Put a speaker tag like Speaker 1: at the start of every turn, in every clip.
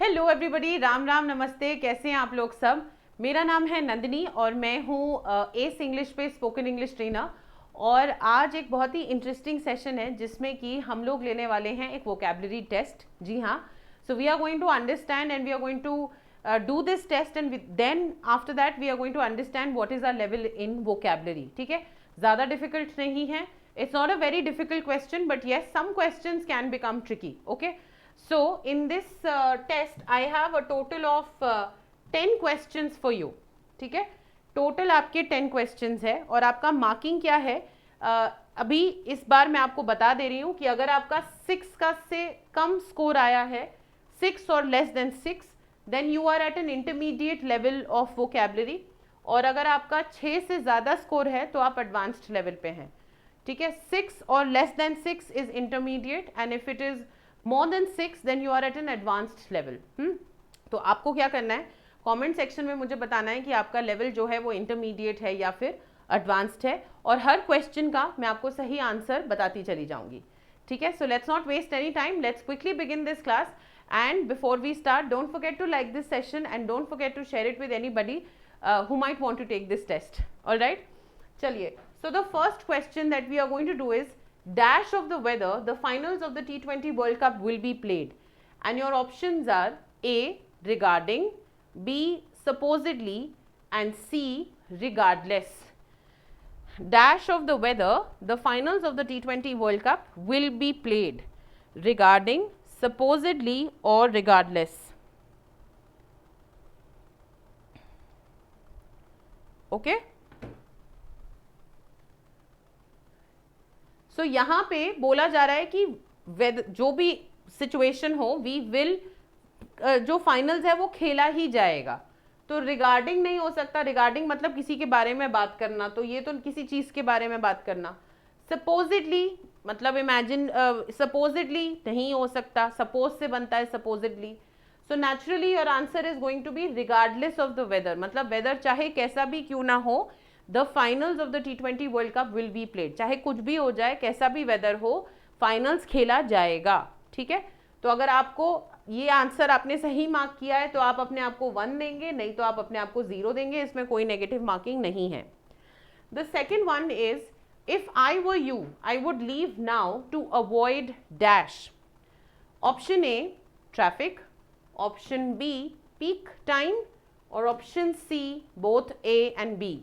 Speaker 1: Hello everybody, Ram Ram नमस्ते। कैसे हैं आप लोग सब। मेरा नाम है नंदिनी और मैं हूँ एस इंग्लिश पे स्पोकन इंग्लिश ट्रेनर। और आज एक बहुत ही इंटरेस्टिंग सेशन है जिसमें कि हम लोग लेने वाले हैं एक वोकैबुलरी टेस्ट। जी हाँ, so we are going to understand and we are going to do this test and then after that we are going to understand what is our level in vocabulary. ठीक है, ज़्यादा difficult नहीं है। It's not a very difficult question but yes some questions can become tricky. Okay, so in this test I have a total of 10 questions for you. ठीक है, total आपके 10 questions है और आपका मार्किंग क्या है। अभी इस बार मैं आपको बता दे रही हूँ कि अगर आपका 6 का से कम स्कोर आया है, 6 और less than 6, then you are at an intermediate level of vocabulary. और अगर आपका 6 से ज़्यादा स्कोर है तो आप एडवांस्ड लेवल पे हैं। ठीक है, 6 और less than 6 is intermediate and if it is more than 6 then you are at an advanced level. तो आपको क्या करना है, कमेंट सेक्शन में मुझे बताना है कि आपका लेवल जो है वो इंटरमीडिएट है या फिर एडवांस्ड है, और हर क्वेश्चन का मैं आपको सही आंसर बताती चली जाऊंगी। ठीक है, so let's not waste any time, let's quickly begin this class. And before we start, don't forget to like this session and don't forget to share it with anybody who might want to take this test. All right, चलिए, so the first question that we are going to do is dash of the weather the finals of the T20 World Cup will be played, and your options are A regarding, B supposedly, and C regardless. Dash of the weather the finals of the T20 World Cup will be played regarding, supposedly, or regardless. Okay, so यहाँ पे बोला जा रहा है कि जो भी situation हो वी विल, जो फाइनल्स है वो खेला ही जाएगा। तो रिगार्डिंग नहीं हो सकता, रिगार्डिंग मतलब किसी के बारे में बात करना, तो ये तो किसी चीज के बारे में बात करना। सपोजिडली मतलब इमेजिन, सपोजिडली नहीं हो सकता, सपोज से बनता है supposedly. So naturally your answer is going to be regardless of the weather, मतलब वेदर चाहे कैसा भी क्यों ना हो, the finals of the T20 world cup will be played. चाहे कुछ भी हो जाए, कैसा भी वेदर हो, फाइनल्स खेला जाएगा। ठीक है, तो अगर आपको ये आंसर आपने सही मार्क किया है तो आप अपने आप को 1 देंगे, नहीं तो आप अपने आप को 0 देंगे, इसमें कोई नेगेटिव मार्किंग नहीं है। The second one is if I were you I would leave now to avoid dash. Option A traffic, option B peak time, और option C both A and B.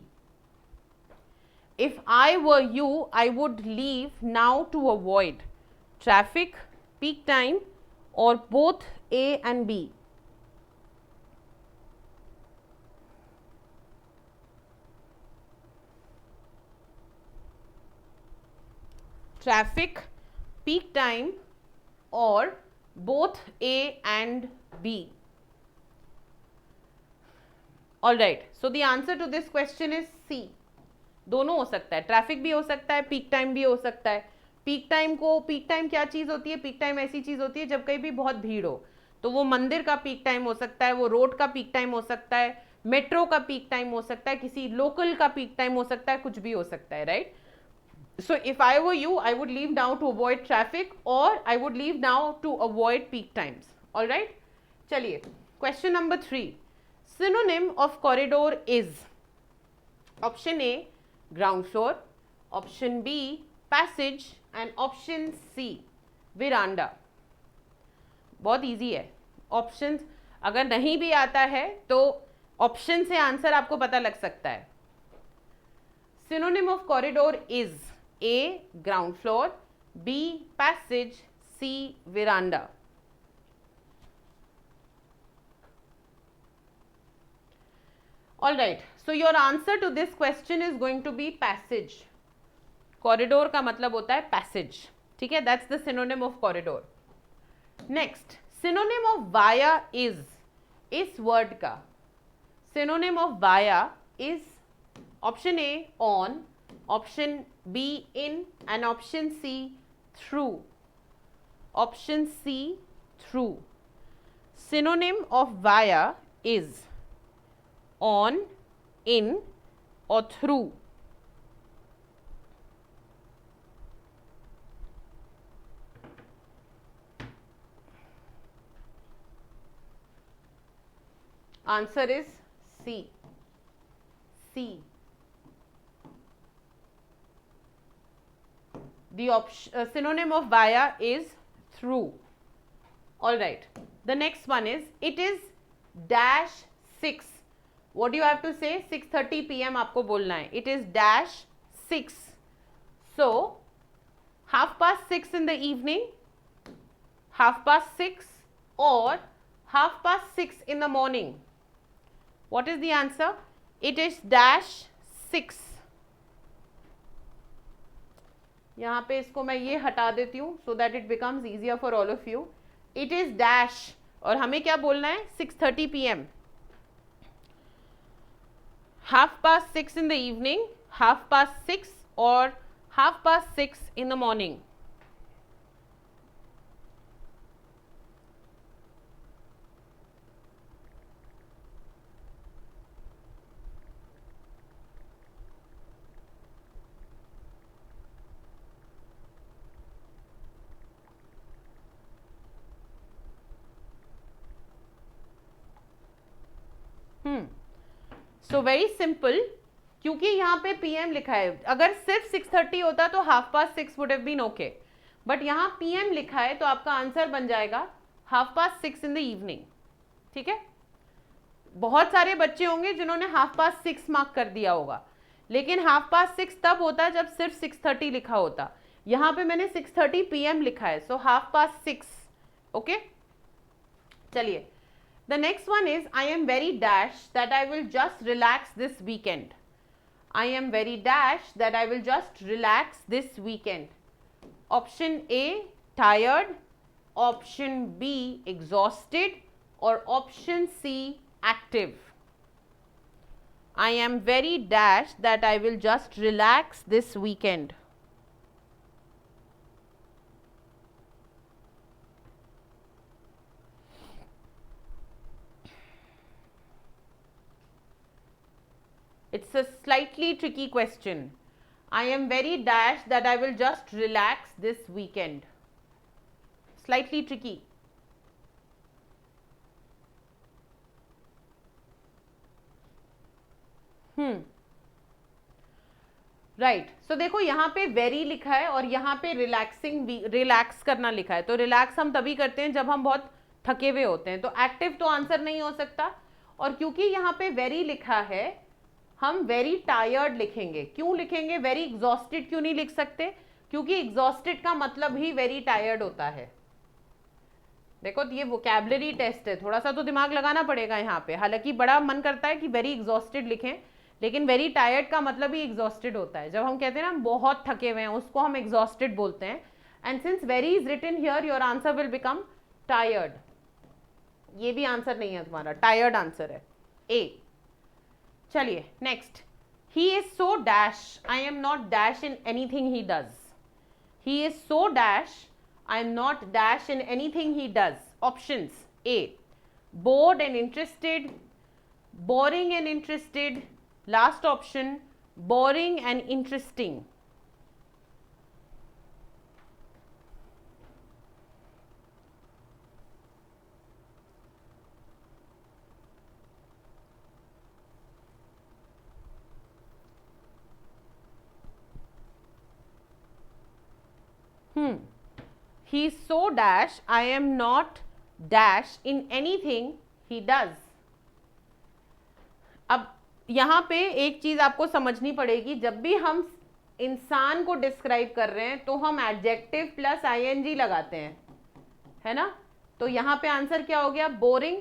Speaker 1: If I were you, I would leave now to avoid traffic, peak time, or both A and B. Traffic, peak time, or both A and B. All right, so the answer to this question is C. दोनों हो सकता है, traffic भी हो सकता है, peak time भी हो सकता है। पीक टाइम क्या चीज होती है, पीक टाइम ऐसी चीज होती है जब कहीं भी बहुत भीड़ हो, तो वो मंदिर का पीक टाइम हो सकता है, वो रोड का पीक टाइम हो सकता है, मेट्रो का पीक टाइम हो सकता है, किसी लोकल का पीक टाइम हो सकता है, कुछ भी हो सकता है, right. So if I were you I would leave now to avoid traffic और I would leave now to avoid peak times. All right, चलिए question number 3, synonym of corridor is. Option A ground floor, option B passage, and option C veranda. बहुत easy है, options अगर नहीं भी आता है तो ऑप्शन से आंसर आपको पता लग सकता है। Synonym of corridor is a ground floor, B passage, C veranda. All right, so your answer to this question is going to be passage. Corridor का मतलब होता है पैसेज। ठीक है, that's the synonym of corridor. Next, synonym of via is, इस word का synonym of via is option A on, option B in, and option C through. Option C through. Synonym of via is on, in, or through. Answer is C. C. The synonym of via is through. All right. The next one is it is dash 6. What do you have to say? 6:30 p.m. आपको बोलना है. It is dash 6. So 6:30 in the evening, 6:30 or 6:30 in the morning. What is the answer? It is dash 6. यहाँ पे इसको मैं ये हटा देती हूँ so that it becomes easier for all of you. It is dash और हमें क्या बोलना है? 6:30 p.m. 6:30 in the evening, 6:30 or 6:30 in the morning. So very simple, क्योंकि यहाँ पे पीएम लिखा है. अगर सिर्फ 6:30 होता तो 6:30 would have been okay, but यहाँ पीएम लिखा है तो आपका आंसर बन जाएगा 6:30 इन द इवनिंग. ठीक है. बहुत सारे बच्चे होंगे जिन्होंने 6:30 मार्क कर दिया होगा, लेकिन 6:30 तब होता जब सिर्फ 6:30 लिखा होता. यहाँ पे मैंने 6:30 पीएम लिखा है, सो 6:30. ओके, चलिए. The next one is I am very dash that I will just relax this weekend. I am very dash that I will just relax this weekend. Option A, tired. Option B, exhausted. Or option C, active. I am very dash that I will just relax this weekend. It's a slightly tricky question. I am very dash that I will just relax this weekend. Slightly tricky. Right. So देखो यहाँ पे very लिखा है और यहाँ पे relaxing, relax करना लिखा है. तो रिलैक्स हम तभी करते हैं जब हम बहुत थके हुए होते हैं. तो एक्टिव तो आंसर नहीं हो सकता. और क्योंकि यहाँ पे वेरी लिखा है, हम वेरी टायर्ड लिखेंगे. क्यों लिखेंगे? वेरी एग्जॉस्टेड क्यों नहीं लिख सकते? क्योंकि एग्जॉस्टेड का मतलब ही वेरी टायर्ड होता है. देखो ये वोकैबुलरी टेस्ट है, थोड़ा सा तो दिमाग लगाना पड़ेगा यहाँ पे. हालांकि बड़ा मन करता है कि वेरी एग्जॉस्टेड लिखें, लेकिन वेरी टायर्ड का मतलब ही एग्जॉस्टेड होता है. जब हम कहते हैं ना हम बहुत थके हुए हैं, उसको हम एग्जॉस्टेड बोलते हैं. And since very is written here, your answer will become tired. ये भी आंसर नहीं है तुम्हारा, टायर्ड आंसर है ए. चलिए next. He is so dash, I am not dash in anything he does. He is so dash, I am not dash in anything he does. Options A, bored and interested, boring and interested. Last option, boring and interesting. He is so dash, I am not dash in anything he does. अब यहाँ पे एक चीज आपको समझनी पड़ेगी. जब भी हम इंसान को डिस्क्राइब कर रहे हैं तो हम एडजेक्टिव प्लस आईएनजी लगाते हैं, है ना. तो यहाँ पे आंसर क्या हो गया? बोरिंग.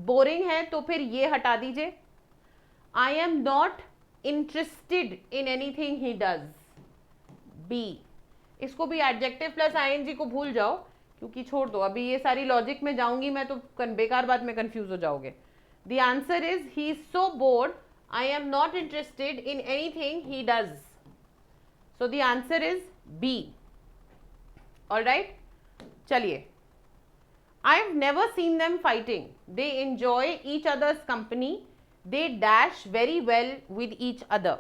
Speaker 1: बोरिंग है तो फिर ये हटा दीजिए. I am not interested in anything he does. B. इसको भी एडजेक्टिव प्लस आईएनजी को भूल जाओ, क्योंकि छोड़ दो. अभी ये सारी लॉजिक में जाऊंगी मैं तो बेकार बात में कंफ्यूज हो जाओगे. The answer is he is so bored, I am not interested in anything he does. So the answer is B. Alright, चलिए. I have never seen them fighting, they enjoy each others company, they dash very well with each other.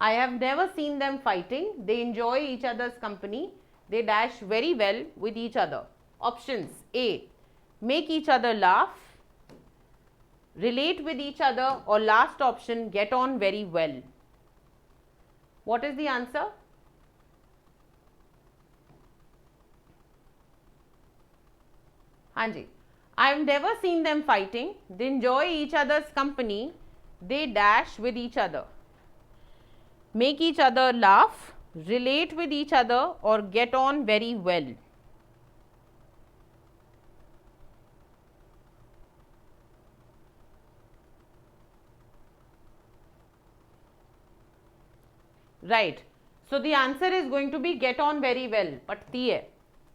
Speaker 1: I have never seen them fighting, they enjoy each other's company, they dash very well with each other. Options A, make each other laugh. relate with each other, or last option, get on very well. What is the answer? Hanji, I've never seen them fighting. They enjoy each other's company. They dash with each other. Make each other laugh, relate with each other, or get on very well. Right. So the answer is going to be get on very well. पटती है.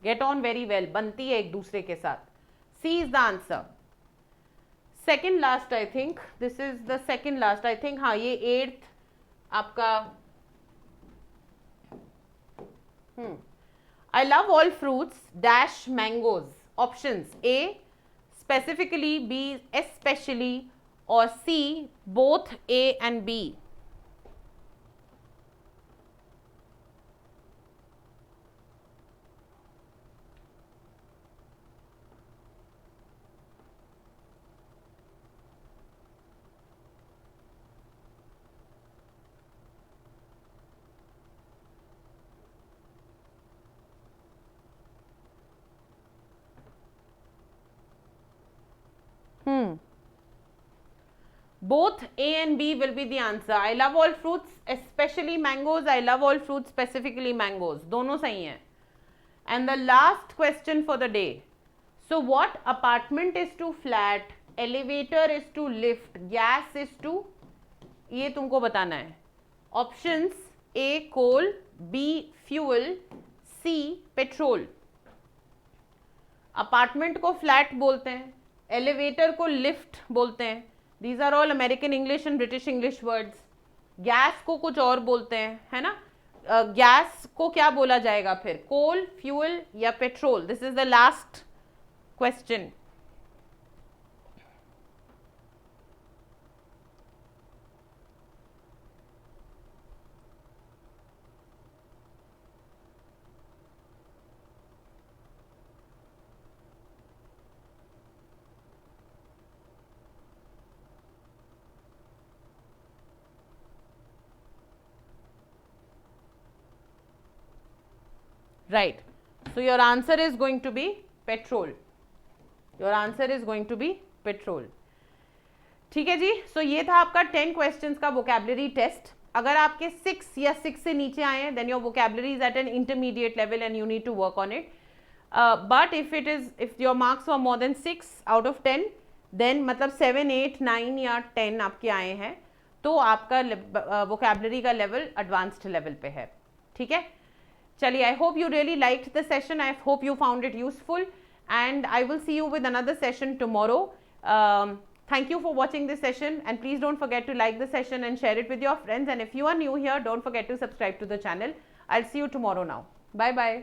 Speaker 1: Get on very well. बनती है एक दूसरे के साथ. C is the answer. Second last I think. This is the second last. I think हाँ ये 8th आपका. I love all fruits dash mangoes. Options A specifically, B especially, or C both A and B. Both A and B will be the answer. I love all fruits, especially mangoes. I love all fruits, specifically mangoes. दोनों सही हैं. And the last question for the day. So what apartment is to flat, elevator is to lift, gas is to, ये तुमको बताना है. Options A coal, B fuel, C petrol. Apartment को flat बोलते हैं, एलिवेटर को लिफ्ट बोलते हैं. These are all American English and British English words. Gas को कुछ और बोलते हैं, है ना. गैस को क्या बोला जाएगा फिर, कोल, फ्यूल या petrol? This is the last question. Right. So your answer is going to be petrol. Your answer is going to be petrol. ठीक है जी. So ये था आपका 10 questions का vocabulary test. अगर आपके 6 या 6 से नीचे आए हैं, then your vocabulary is at an intermediate level and you need to work on it. But if your marks were more than 6 out of 10, then मतलब 7, 8, 9 या 10 आपके आए हैं, तो आपका vocabulary का level advanced level पे है. ठीक है. चलिए, I hope you really liked the session. I hope you found it useful, and I will see you with another session tomorrow. Thank you for watching this session, and please don't forget to like the session and share it with your friends. And if you are new here, don't forget to subscribe to the channel. I'll see you tomorrow now. Bye bye.